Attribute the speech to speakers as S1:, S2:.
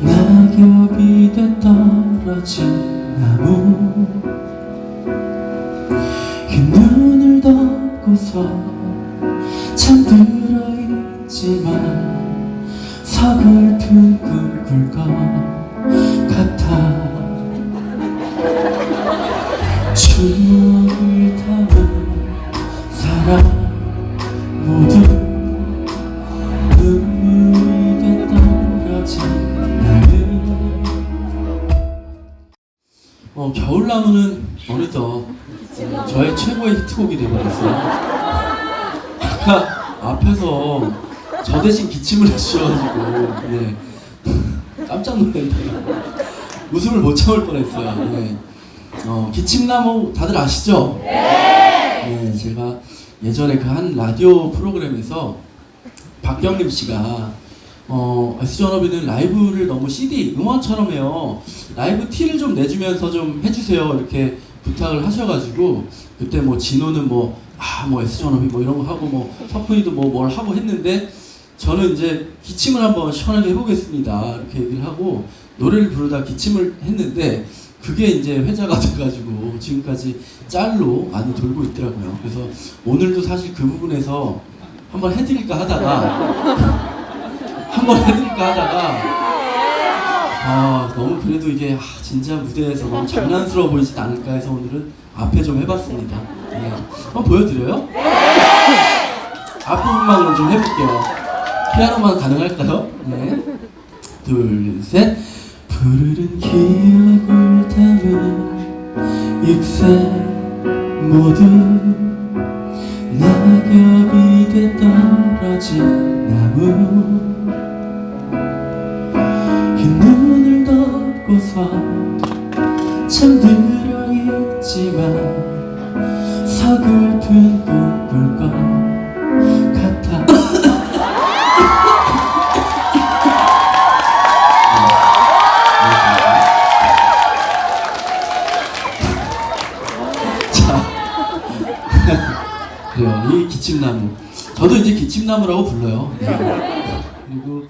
S1: 낙엽이 돼 떨어진 나무 흰 눈을 덮고서 잠들어 있지만 서글픈 꿈 꿀 것 같아. 추억을 담은 사랑 모두 눈물이 돼 떨어진 나는 겨울나무는 어느덧 저의 최고의 히트곡이 되어버렸어요. 아까 앞에서 저 대신 기침을 해주셔가지고 네. 깜짝 놀랐네요. 웃음을 못 참을 뻔했어요. 네. 기침나무 다들 아시죠? 네, 제가 예전에 그 한 라디오 프로그램에서 박경림 씨가 S존업이는 라이브를 너무 CD 음원처럼 해요. 라이브 티를 좀 내주면서 좀 해주세요. 이렇게 부탁을 하셔가지고 그때 뭐 진호는 뭐 S존업이 뭐 이런 거 하고 뭐 서프이도 뭐 뭘 하고 했는데 저는 이제 기침을 한번 시원하게 해보겠습니다. 이렇게 얘기를 하고 노래를 부르다 기침을 했는데 그게 이제 회자가 돼가지고 지금까지 짤로 많이 돌고 있더라고요. 그래서 오늘도 사실 그 부분에서 한번 해드릴까 하다가 너무 그래도 이게 진짜 무대에서 너무 장난스러워 보이지 않을까 해서 오늘은 앞에 좀 해봤습니다. 네. 한번 보여드려요? 앞부분만 좀 해볼게요. 피아노만 가능할까요? 네. 둘, 셋. 푸르른 기억을 담은 잎새 모두 낙엽이 돼 떨어진 나무 흰 눈을 덮고서 잠들어 있지만 서글픈 꿈 꿀 것 같아. 그래요. 이 기침나무. 저도 이제 기침나무라고 불러요. 네. 그리고